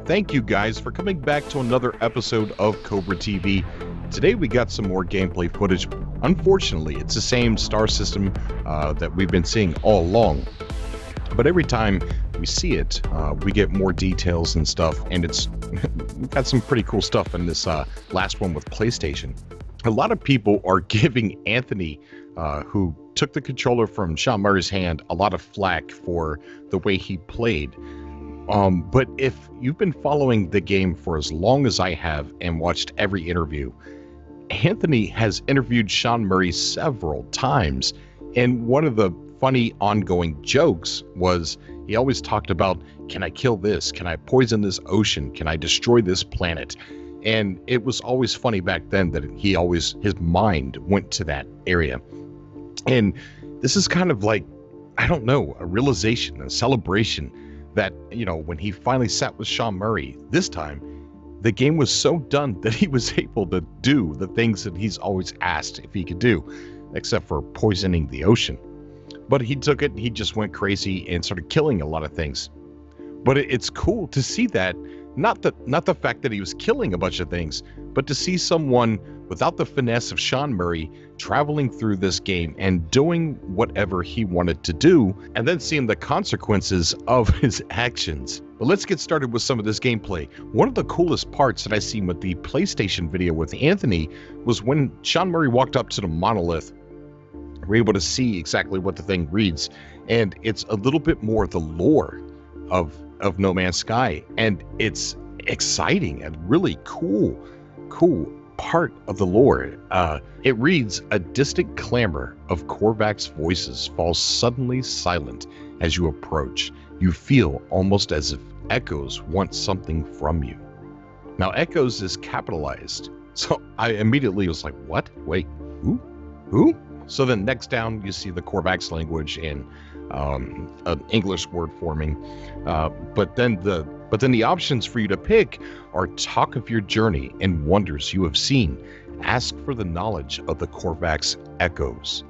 thank you guys for coming back to another episode of Cobra TV. Today we got some more gameplay footage. Unfortunately, it's the same star system that we've been seeing all along. But every time we see it, we get more details and stuff, and we've got some pretty cool stuff in this last one with PlayStation. A lot of people are giving Anthony, who took the controller from Sean Murray's hand, a lot of flack for the way he played. But if you've been following the game for as long as I have and watched every interview, Anthony has interviewed Sean Murray several times, and one of the funny ongoing jokes was he always talked about, can I kill this? Can I poison this ocean? Can I destroy this planet? And it was always funny back then that his mind went to that area. And this is kind of like, I don't know, a realization, a celebration that, you know, when he finally sat with Sean Murray this time, the game was so done that he was able to do the things that he's always asked if he could do, except for poisoning the ocean. But he took it and he just went crazy and started killing a lot of things. But it's cool to see that, not the fact that he was killing a bunch of things, but to see someone without the finesse of Sean Murray traveling through this game and doing whatever he wanted to do, and then seeing the consequences of his actions. But let's get started with some of this gameplay. One of the coolest parts that I seen with the PlayStation video with Anthony was when Sean Murray walked up to the monolith. We're able to see exactly what the thing reads, and it's a little bit more the lore of No Man's Sky, and it's exciting and really cool part of the lore. It reads, a distant clamor of Korvac's voices falls suddenly silent as you approach. You feel almost as if echoes want something from you. Now, echoes is capitalized, so I immediately was like, what? Wait, who? So then next down, you see the Korvac's language and an English word forming. But then the options for you to pick are talk of your journey and wonders you have seen. Ask for the knowledge of the Korvac's echoes.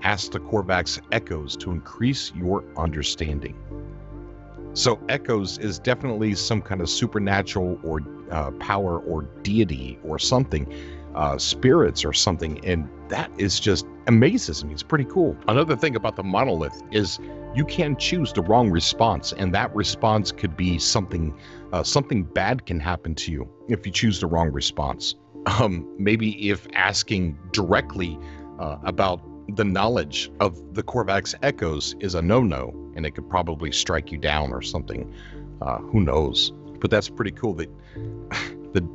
Ask the Korvac's echoes to increase your understanding. So echoes is definitely some kind of supernatural or power or deity or something. Spirits or something, and that is just amazes me. It's pretty cool. Another thing about the monolith is you can choose the wrong response, and that response could be something bad can happen to you if you choose the wrong response. Maybe if asking directly about the knowledge of the Korvac's echoes is a no-no, and it could probably strike you down or something. Who knows? But that's pretty cool that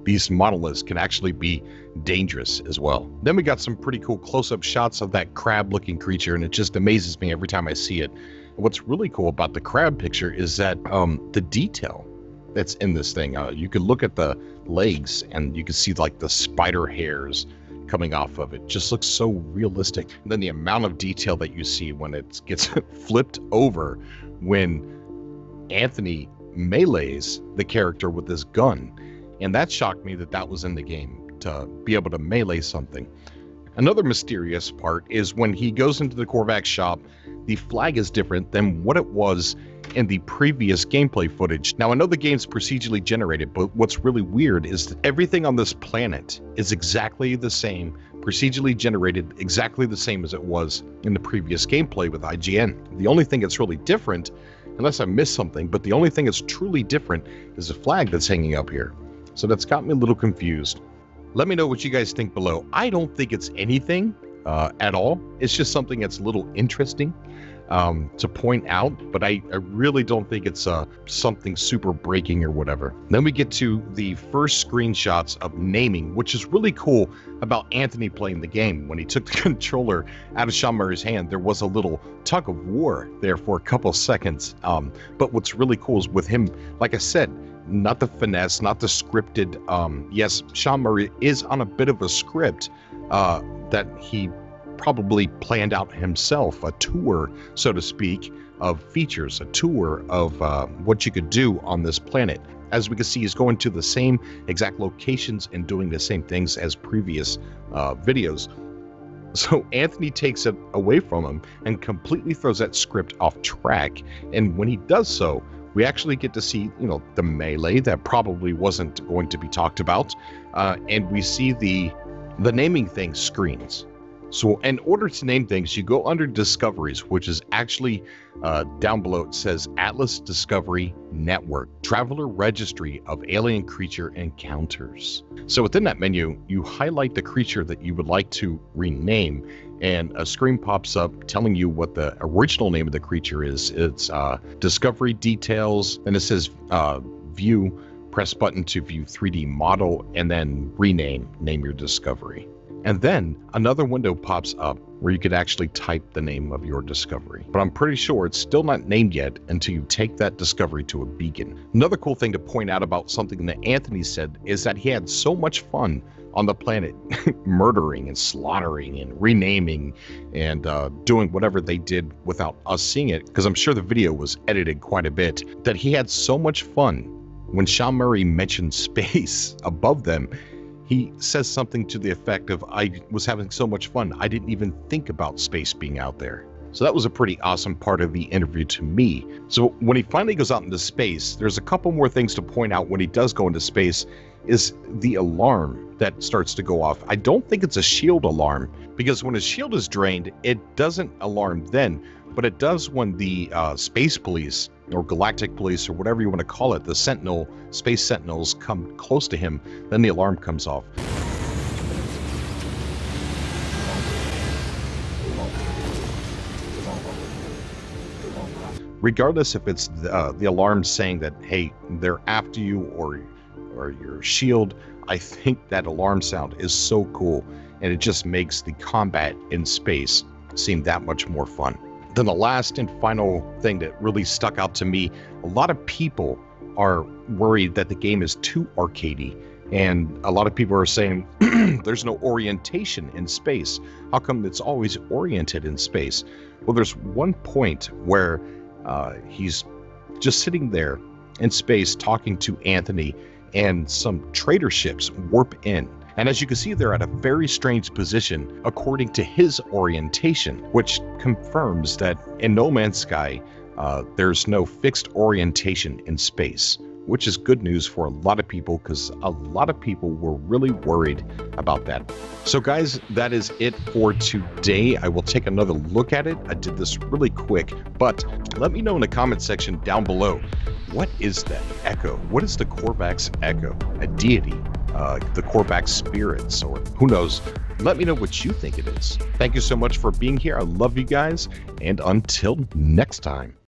these monoliths can actually be dangerous as well. Then we got some pretty cool close-up shots of that crab-looking creature, and it just amazes me every time I see it. What's really cool about the crab picture is that the detail that's in this thing. You can look at the legs, and you can see like the spider hairs coming off of it. Just looks so realistic. And then the amount of detail that you see when it gets flipped over when Anthony melees the character with his gun. And that shocked me that was in the game, to be able to melee something. Another mysterious part is when he goes into the Korvac shop, the flag is different than what it was in the previous gameplay footage. Now, I know the game's procedurally generated, but what's really weird is that everything on this planet is exactly the same, procedurally generated, exactly the same as it was in the previous gameplay with IGN. The only thing that's really different, unless I missed something, but the only thing that's truly different is the flag that's hanging up here. So that's got me a little confused. Let me know what you guys think below. I don't think it's anything at all. It's just something that's a little interesting to point out, but I really don't think it's something super breaking or whatever. Then we get to the first screenshots of naming, which is really cool about Anthony playing the game. When he took the controller out of Sean Murray's hand, there was a little tug of war there for a couple seconds. But what's really cool is with him, like I said, not the finesse, not the scripted. Yes, Sean Murray is on a bit of a script that he probably planned out himself, a tour, so to speak, of features, a tour of what you could do on this planet. As we can see, he's going to the same exact locations and doing the same things as previous videos. So Anthony takes it away from him and completely throws that script off track. And when he does so, We actually get to see, the melee that probably wasn't going to be talked about, and we see the naming thing screens. So in order to name things, you go under Discoveries, which is actually down below. It says Atlas Discovery Network, Traveler Registry of Alien Creature Encounters. So within that menu, you highlight the creature that you would like to rename, and a screen pops up telling you what the original name of the creature is. It's Discovery Details, and it says View. Press button to view 3D model, and then name your discovery. And then another window pops up where you could actually type the name of your discovery. But I'm pretty sure it's still not named yet until you take that discovery to a beacon. Another cool thing to point out about something that Anthony said is that he had so much fun on the planet murdering and slaughtering and renaming and doing whatever they did without us seeing it, because I'm sure the video was edited quite a bit, that he had so much fun when Sean Murray mentioned space above them. He says something to the effect of, I was having so much fun, I didn't even think about space being out there. So that was a pretty awesome part of the interview to me. So when he finally goes out into space, there's a couple more things to point out when he does go into space, is the alarm that starts to go off. I don't think it's a shield alarm, because when his shield is drained, it doesn't alarm then, but it does when the space police or galactic police or whatever you want to call it, the space sentinels come close to him, then the alarm comes off. Regardless if it's the alarm saying that, hey, they're after you, or your shield, I think that alarm sound is so cool, and it just makes the combat in space seem that much more fun. Then the last and final thing that really stuck out to me, a lot of people are worried that the game is too arcadey, and a lot of people are saying there's no orientation in space. How come it's always oriented in space? Well, there's one point where he's just sitting there in space talking to Anthony, and some trader ships warp in. And as you can see, they're at a very strange position according to his orientation, which confirms that in No Man's Sky, there's no fixed orientation in space, which is good news for a lot of people, because a lot of people were really worried about that. So guys, that is it for today. I will take another look at it. I did this really quick, but let me know in the comment section down below, what is that echo? What is the Korvax echo? A deity? The Korvax spirits, or who knows? Let me know what you think it is. Thank you so much for being here. I love you guys, and until next time.